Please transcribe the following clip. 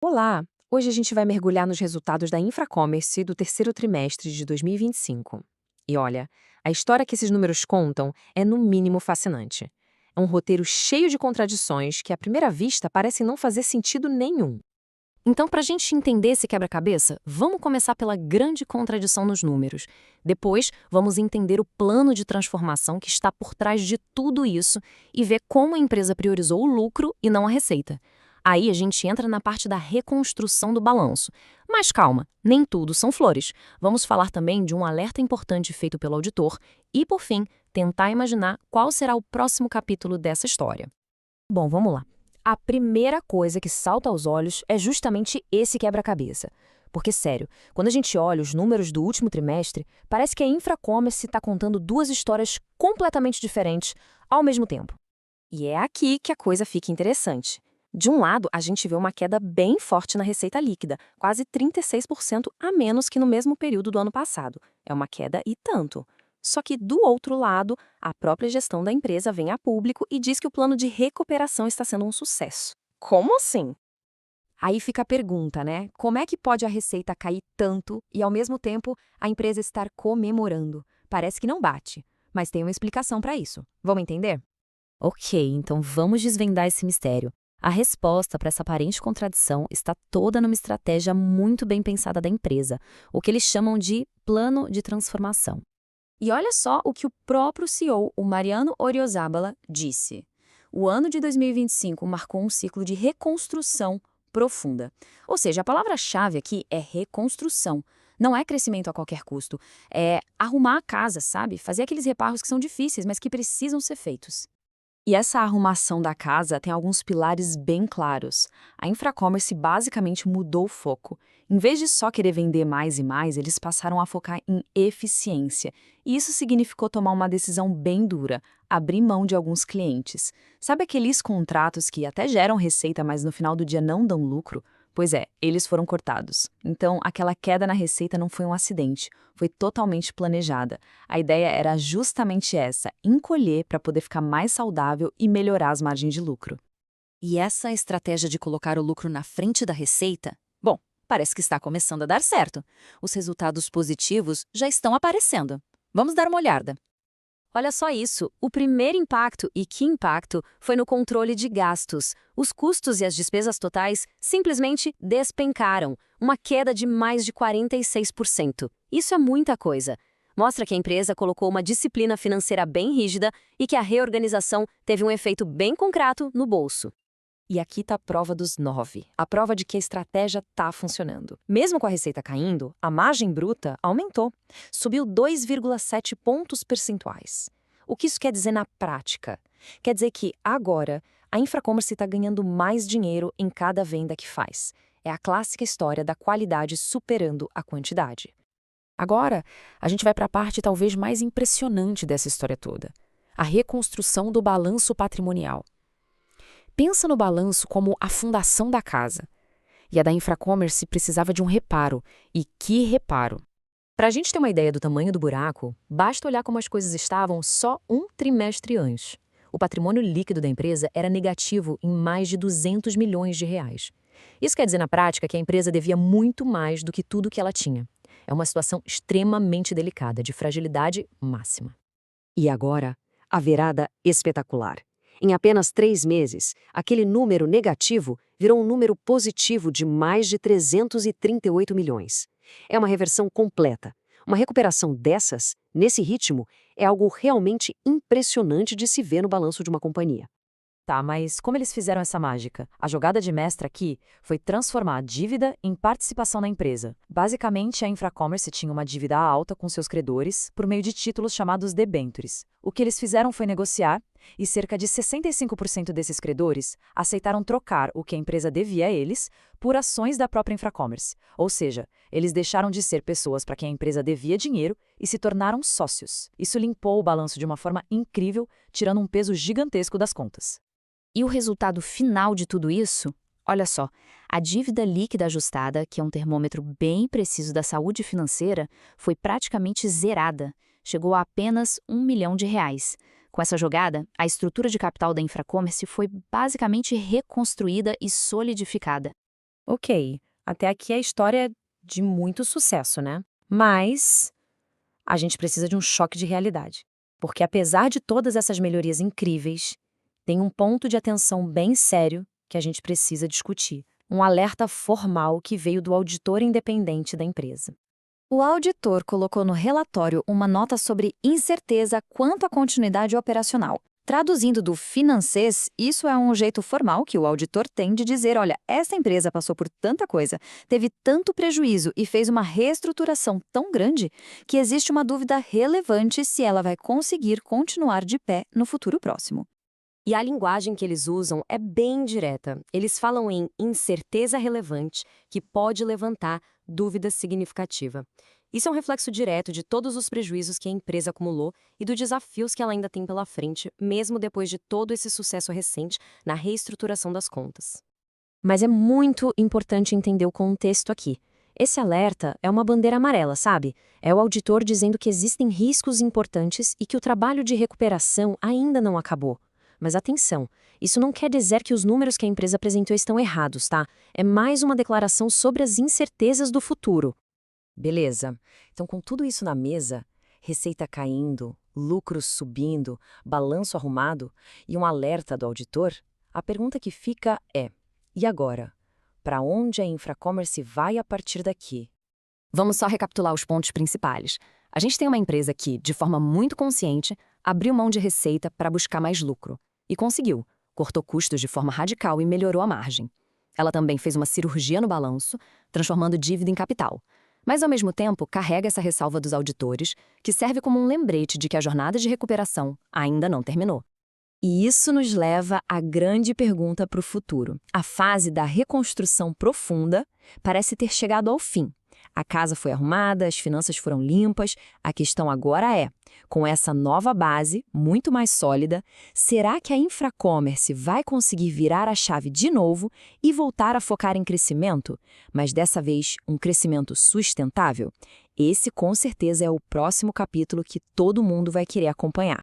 Olá! Hoje a gente vai mergulhar nos resultados da Infracommerce do terceiro trimestre de 2025. E olha, a história que esses números contam é no mínimo fascinante. É um roteiro cheio de contradições que, à primeira vista, parecem não fazer sentido nenhum. Então, para a gente entender esse quebra-cabeça, vamos começar pela grande contradição nos números. Depois, vamos entender o plano de transformação que está por trás de tudo isso e ver como a empresa priorizou o lucro e não a receita. Aí a gente entra na parte da reconstrução do balanço. Mas calma, nem tudo são flores. Vamos falar também de um alerta importante feito pelo auditor e, por fim, tentar imaginar qual será o próximo capítulo dessa história. Bom, vamos lá. A primeira coisa que salta aos olhos é justamente esse quebra-cabeça. Porque, sério, quando a gente olha os números do último trimestre, parece que a Infracommerce está contando duas histórias completamente diferentes ao mesmo tempo. E é aqui que a coisa fica interessante. De um lado, a gente vê uma queda bem forte na receita líquida, quase 36% a menos que no mesmo período do ano passado. É uma queda e tanto. Só que, do outro lado, a própria gestão da empresa vem a público e diz que o plano de recuperação está sendo um sucesso. Como assim? Aí fica a pergunta, né? Como é que pode a receita cair tanto e, ao mesmo tempo, a empresa estar comemorando? Parece que não bate, mas tem uma explicação para isso. Vamos entender? Ok, então vamos desvendar esse mistério. A resposta para essa aparente contradição está toda numa estratégia muito bem pensada da empresa, o que eles chamam de plano de transformação. E olha só o que o próprio CEO, o Mariano Oriozábala, disse. O ano de 2025 marcou um ciclo de reconstrução profunda. Ou seja, a palavra-chave aqui é reconstrução. Não é crescimento a qualquer custo. É arrumar a casa, sabe? Fazer aqueles reparos que são difíceis, mas que precisam ser feitos. E essa arrumação da casa tem alguns pilares bem claros. A Infracommerce basicamente mudou o foco. Em vez de só querer vender mais e mais, eles passaram a focar em eficiência. E isso significou tomar uma decisão bem dura, abrir mão de alguns clientes. Sabe aqueles contratos que até geram receita, mas no final do dia não dão lucro? Pois é, eles foram cortados. Então, aquela queda na receita não foi um acidente, foi totalmente planejada. A ideia era justamente essa, encolher para poder ficar mais saudável e melhorar as margens de lucro. E essa estratégia de colocar o lucro na frente da receita? Bom, parece que está começando a dar certo. Os resultados positivos já estão aparecendo. Vamos dar uma olhada. Olha só isso, o primeiro impacto, e que impacto, foi no controle de gastos. Os custos e as despesas totais simplesmente despencaram, uma queda de mais de 46%. Isso é muita coisa. Mostra que a empresa colocou uma disciplina financeira bem rígida e que a reorganização teve um efeito bem concreto no bolso. E aqui está a prova dos 9, a prova de que a estratégia está funcionando. Mesmo com a receita caindo, a margem bruta aumentou, subiu 2,7 pontos percentuais. O que isso quer dizer na prática? Quer dizer que, agora, a Infracommerce está ganhando mais dinheiro em cada venda que faz. É a clássica história da qualidade superando a quantidade. Agora, a gente vai para a parte talvez mais impressionante dessa história toda: a reconstrução do balanço patrimonial. Pensa no balanço como a fundação da casa. E a da Infracommerce precisava de um reparo. E que reparo! Para a gente ter uma ideia do tamanho do buraco, basta olhar como as coisas estavam só um trimestre antes. O patrimônio líquido da empresa era negativo em mais de 200 milhões de reais. Isso quer dizer, na prática, que a empresa devia muito mais do que tudo que ela tinha. É uma situação extremamente delicada, de fragilidade máxima. E agora, a virada espetacular. Em apenas 3 meses, aquele número negativo virou um número positivo de mais de 338 milhões. É uma reversão completa. Uma recuperação dessas, nesse ritmo, é algo realmente impressionante de se ver no balanço de uma companhia. Tá, mas como eles fizeram essa mágica? A jogada de mestre aqui foi transformar a dívida em participação na empresa. Basicamente, a Infracommerce tinha uma dívida alta com seus credores por meio de títulos chamados debêntures. O que eles fizeram foi negociar, e cerca de 65% desses credores aceitaram trocar o que a empresa devia a eles por ações da própria Infracommerce. Ou seja, eles deixaram de ser pessoas para quem a empresa devia dinheiro e se tornaram sócios. Isso limpou o balanço de uma forma incrível, tirando um peso gigantesco das contas. E o resultado final de tudo isso? Olha só, a dívida líquida ajustada, que é um termômetro bem preciso da saúde financeira, foi praticamente zerada. Chegou a apenas R$ 1 milhão. Com essa jogada, a estrutura de capital da Infracommerce foi basicamente reconstruída e solidificada. Ok, até aqui a história é de muito sucesso, né? Mas a gente precisa de um choque de realidade. Porque apesar de todas essas melhorias incríveis, tem um ponto de atenção bem sério que a gente precisa discutir. Um alerta formal que veio do auditor independente da empresa. O auditor colocou no relatório uma nota sobre incerteza quanto à continuidade operacional. Traduzindo do financês, isso é um jeito formal que o auditor tem de dizer, olha, essa empresa passou por tanta coisa, teve tanto prejuízo e fez uma reestruturação tão grande que existe uma dúvida relevante se ela vai conseguir continuar de pé no futuro próximo. E a linguagem que eles usam é bem direta. Eles falam em incerteza relevante, que pode levantar dúvida significativa. Isso é um reflexo direto de todos os prejuízos que a empresa acumulou e dos desafios que ela ainda tem pela frente, mesmo depois de todo esse sucesso recente na reestruturação das contas. Mas é muito importante entender o contexto aqui. Esse alerta é uma bandeira amarela, sabe? É o auditor dizendo que existem riscos importantes e que o trabalho de recuperação ainda não acabou. Mas atenção, isso não quer dizer que os números que a empresa apresentou estão errados, tá? É mais uma declaração sobre as incertezas do futuro. Beleza. Então, com tudo isso na mesa, receita caindo, lucros subindo, balanço arrumado e um alerta do auditor, a pergunta que fica é: e agora? Para onde a Infracommerce vai a partir daqui? Vamos só recapitular os pontos principais. A gente tem uma empresa que, de forma muito consciente, abriu mão de receita para buscar mais lucro. E conseguiu. Cortou custos de forma radical e melhorou a margem. Ela também fez uma cirurgia no balanço, transformando dívida em capital. Mas, ao mesmo tempo, carrega essa ressalva dos auditores, que serve como um lembrete de que a jornada de recuperação ainda não terminou. E isso nos leva à grande pergunta para o futuro. A fase da reconstrução profunda parece ter chegado ao fim. A casa foi arrumada, as finanças foram limpas. A questão agora é, com essa nova base, muito mais sólida, será que a Infracommerce vai conseguir virar a chave de novo e voltar a focar em crescimento? Mas dessa vez, um crescimento sustentável? Esse, com certeza, é o próximo capítulo que todo mundo vai querer acompanhar.